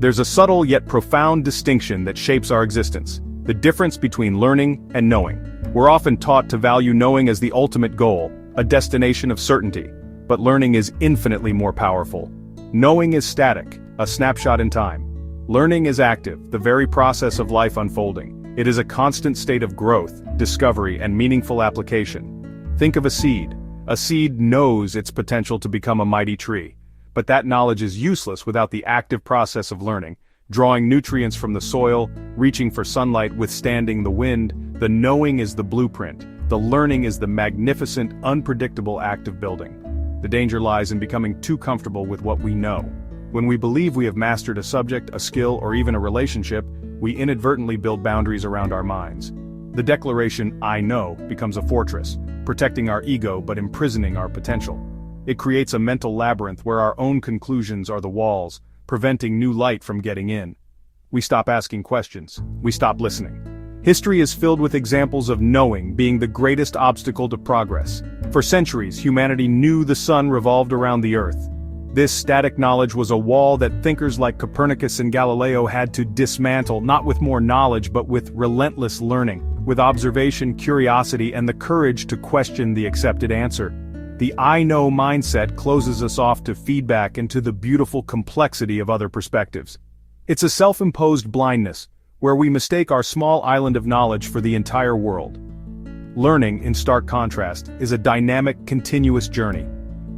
There's a subtle yet profound distinction that shapes our existence: the difference between learning and knowing. We're often taught to value knowing as the ultimate goal, a destination of certainty. But learning is infinitely more powerful. Knowing is static, a snapshot in time. Learning is active, the very process of life unfolding. It is a constant state of growth, discovery, and meaningful application. Think of a seed. A seed knows its potential to become a mighty tree. But that knowledge is useless without the active process of learning, drawing nutrients from the soil, reaching for sunlight, withstanding the wind. The knowing is the blueprint. The learning is the magnificent, unpredictable act of building. The danger lies in becoming too comfortable with what we know. When we believe we have mastered a subject, a skill, or even a relationship, we inadvertently build boundaries around our minds. The declaration, "I know," becomes a fortress, protecting our ego but imprisoning our potential. It creates a mental labyrinth where our own conclusions are the walls, preventing new light from getting in. We stop asking questions. We stop listening. History is filled with examples of knowing being the greatest obstacle to progress. For centuries, humanity knew the sun revolved around the earth. This static knowledge was a wall that thinkers like Copernicus and Galileo had to dismantle, not with more knowledge but with relentless learning, with observation, curiosity, and the courage to question the accepted answer. The "I know" mindset closes us off to feedback and to the beautiful complexity of other perspectives. It's a self-imposed blindness, where we mistake our small island of knowledge for the entire world. Learning, in stark contrast, is a dynamic, continuous journey.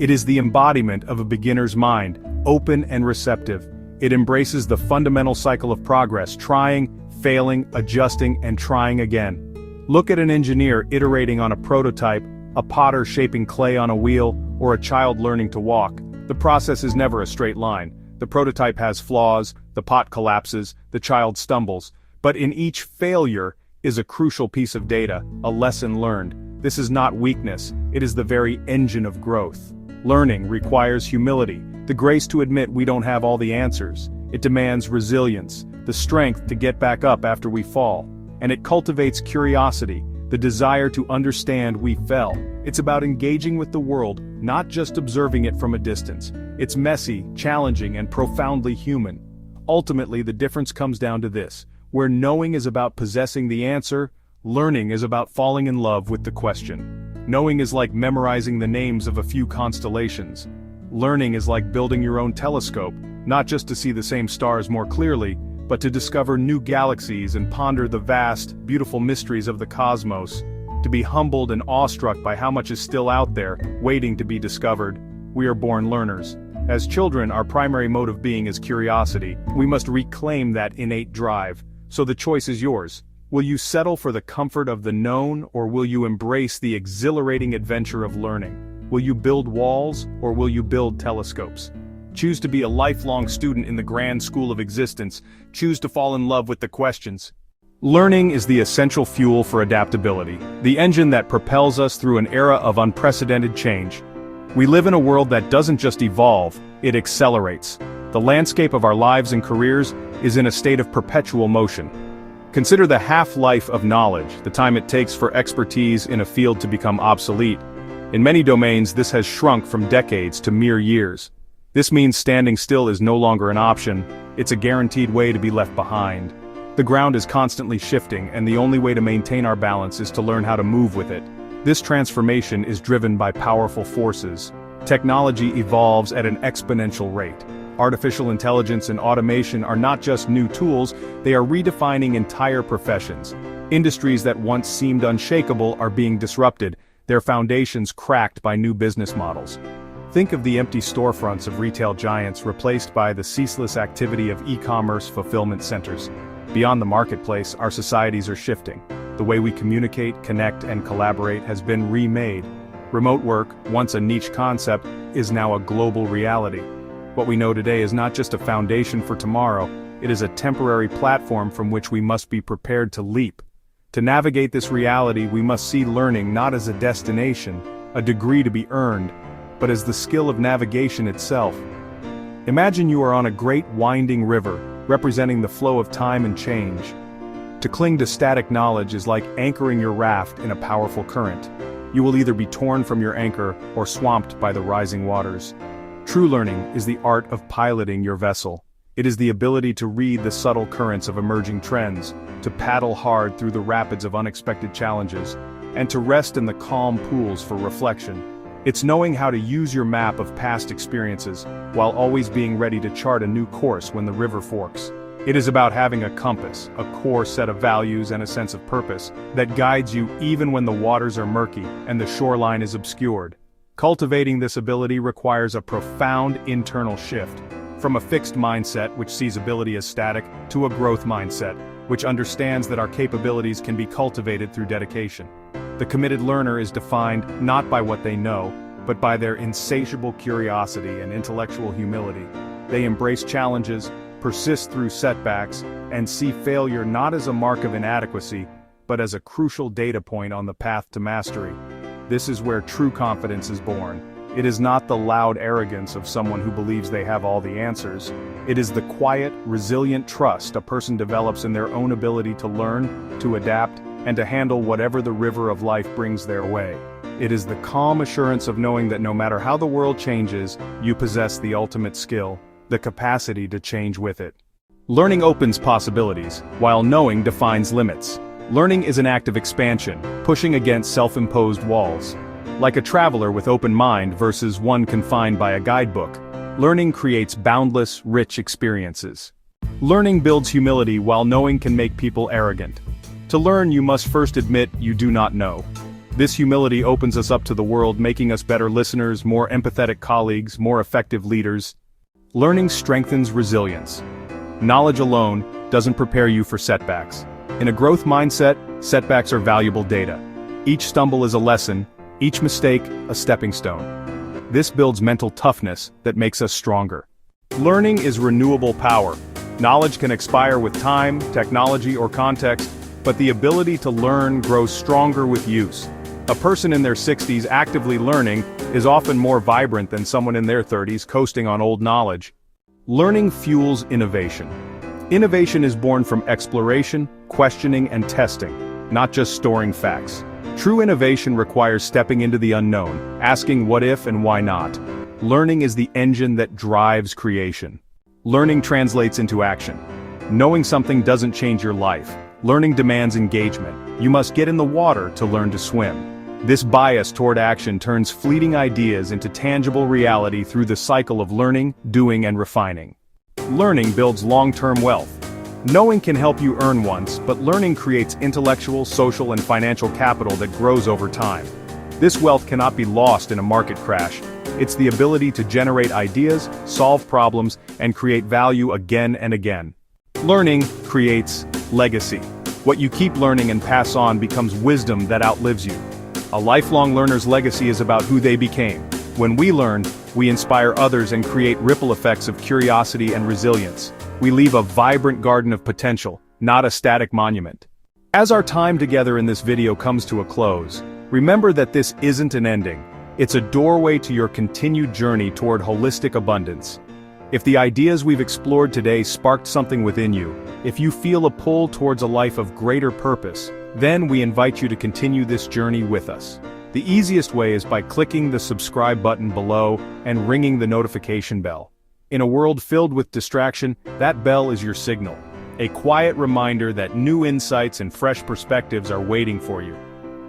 It is the embodiment of a beginner's mind, open and receptive. It embraces the fundamental cycle of progress, trying, failing, adjusting, and trying again. Look at an engineer iterating on a prototype, a potter shaping clay on a wheel, or a child learning to walk. The process is never a straight line. The prototype has flaws, the pot collapses, the child stumbles. But in each failure is a crucial piece of data, a lesson learned. This is not weakness, it is the very engine of growth. Learning requires humility, the grace to admit we don't have all the answers. It demands resilience, the strength to get back up after we fall. And it cultivates curiosity, the desire to understand we fell. It's about engaging with the world, not just observing it from a distance. It's messy, challenging, and profoundly human. Ultimately, the difference comes down to this: where knowing is about possessing the answer, learning is about falling in love with the question. Knowing is like memorizing the names of a few constellations. Learning is like building your own telescope, not just to see the same stars more clearly, but to discover new galaxies and ponder the vast, beautiful mysteries of the cosmos. To be humbled and awestruck by how much is still out there, waiting to be discovered. We are born learners. As children, our primary mode of being is curiosity. We must reclaim that innate drive. So the choice is yours. Will you settle for the comfort of the known, or will you embrace the exhilarating adventure of learning? Will you build walls, or will you build telescopes? Choose to be a lifelong student in the grand school of existence. Choose to fall in love with the questions. Learning is the essential fuel for adaptability, the engine that propels us through an era of unprecedented change. We live in a world that doesn't just evolve, it accelerates. The landscape of our lives and careers is in a state of perpetual motion. Consider the half-life of knowledge, the time it takes for expertise in a field to become obsolete. In many domains, this has shrunk from decades to mere years. This means standing still is no longer an option, it's a guaranteed way to be left behind. The ground is constantly shifting, and the only way to maintain our balance is to learn how to move with it. This transformation is driven by powerful forces. Technology evolves at an exponential rate. Artificial intelligence and automation are not just new tools, they are redefining entire professions. Industries that once seemed unshakable are being disrupted, their foundations cracked by new business models. Think of the empty storefronts of retail giants replaced by the ceaseless activity of e-commerce fulfillment centers. Beyond the marketplace, our societies are shifting. The way we communicate, connect, and collaborate has been remade. Remote work, once a niche concept, is now a global reality. What we know today is not just a foundation for tomorrow, it is a temporary platform from which we must be prepared to leap. To navigate this reality, we must see learning not as a destination, a degree to be earned, but as the skill of navigation itself. Imagine you are on a great winding river, representing the flow of time and change. To cling to static knowledge is like anchoring your raft in a powerful current. You will either be torn from your anchor or swamped by the rising waters. True learning is the art of piloting your vessel. It is the ability to read the subtle currents of emerging trends, to paddle hard through the rapids of unexpected challenges, and to rest in the calm pools for reflection. It's knowing how to use your map of past experiences, while always being ready to chart a new course when the river forks. It is about having a compass, a core set of values and a sense of purpose, that guides you even when the waters are murky and the shoreline is obscured. Cultivating this ability requires a profound internal shift, from a fixed mindset which sees ability as static, to a growth mindset, which understands that our capabilities can be cultivated through dedication. The committed learner is defined not by what they know, but by their insatiable curiosity and intellectual humility. They embrace challenges, persist through setbacks, and see failure not as a mark of inadequacy, but as a crucial data point on the path to mastery. This is where true confidence is born. It is not the loud arrogance of someone who believes they have all the answers. It is the quiet, resilient trust a person develops in their own ability to learn, to adapt, and to handle whatever the river of life brings their way. It is the calm assurance of knowing that no matter how the world changes, you possess the ultimate skill, the capacity to change with it. Learning opens possibilities, while knowing defines limits. Learning is an act of expansion, pushing against self-imposed walls. Like a traveler with open mind versus one confined by a guidebook, learning creates boundless, rich experiences. Learning builds humility while knowing can make people arrogant. To learn, you must first admit you do not know. This humility opens us up to the world, making us better listeners, more empathetic colleagues, more effective leaders. Learning strengthens resilience. Knowledge alone doesn't prepare you for setbacks. In a growth mindset, setbacks are valuable data. Each stumble is a lesson, each mistake a stepping stone. This builds mental toughness that makes us stronger. Learning is renewable power. Knowledge can expire with time, technology, or context, but the ability to learn grows stronger with use. A person in their 60s actively learning is often more vibrant than someone in their 30s coasting on old knowledge. Learning fuels innovation. Innovation is born from exploration, questioning, and testing, not just storing facts. True innovation requires stepping into the unknown, asking what if and why not. Learning is the engine that drives creation. Learning translates into action. Knowing something doesn't change your life. Learning demands engagement. You must get in the water to learn to swim. This bias toward action turns fleeting ideas into tangible reality through the cycle of learning, doing, and refining. Learning builds long-term wealth. Knowing can help you earn once, but learning creates intellectual, social, and financial capital that grows over time. This wealth cannot be lost in a market crash. It's the ability to generate ideas, solve problems, and create value again and again. Learning creates legacy. What you keep learning and pass on becomes wisdom that outlives you. A lifelong learner's legacy is about who they became. When we learn, we inspire others and create ripple effects of curiosity and resilience. We leave a vibrant garden of potential, not a static monument. As our time together in this video comes to a close, remember that this isn't an ending. It's a doorway to your continued journey toward holistic abundance. If the ideas we've explored today sparked something within you, if you feel a pull towards a life of greater purpose, then we invite you to continue this journey with us. The easiest way is by clicking the subscribe button below and ringing the notification bell. In a world filled with distraction, that bell is your signal. A quiet reminder that new insights and fresh perspectives are waiting for you.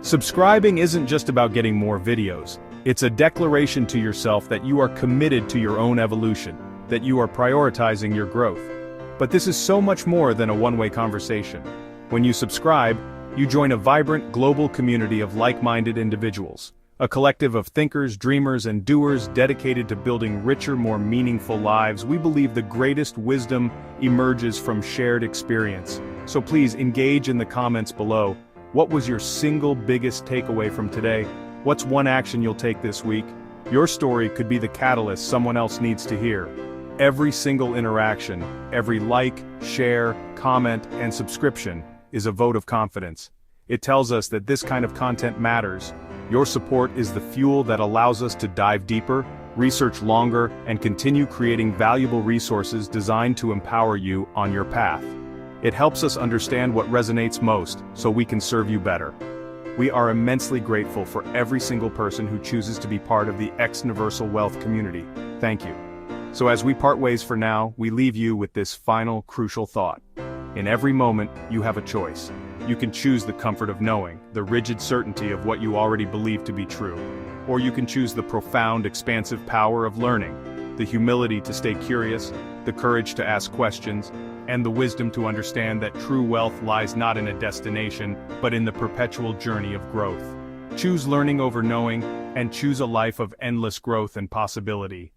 Subscribing isn't just about getting more videos. It's a declaration to yourself that you are committed to your own evolution, that you are prioritizing your growth. But this is so much more than a one-way conversation. When you subscribe, you join a vibrant global community of like-minded individuals. A collective of thinkers, dreamers, and doers dedicated to building richer, more meaningful lives. We believe the greatest wisdom emerges from shared experience. So please engage in the comments below. What was your single biggest takeaway from today? What's one action you'll take this week? Your story could be the catalyst someone else needs to hear. Every single interaction, every like, share, comment, and subscription is a vote of confidence. It tells us that this kind of content matters. Your support is the fuel that allows us to dive deeper, research longer, and continue creating valuable resources designed to empower you on your path. It helps us understand what resonates most, so we can serve you better. We are immensely grateful for every single person who chooses to be part of the X Universal Wealth community. Thank you. So as we part ways for now, we leave you with this final, crucial thought. In every moment, you have a choice. You can choose the comfort of knowing, the rigid certainty of what you already believe to be true. Or you can choose the profound, expansive power of learning, the humility to stay curious, the courage to ask questions, and the wisdom to understand that true wealth lies not in a destination, but in the perpetual journey of growth. Choose learning over knowing, and choose a life of endless growth and possibility.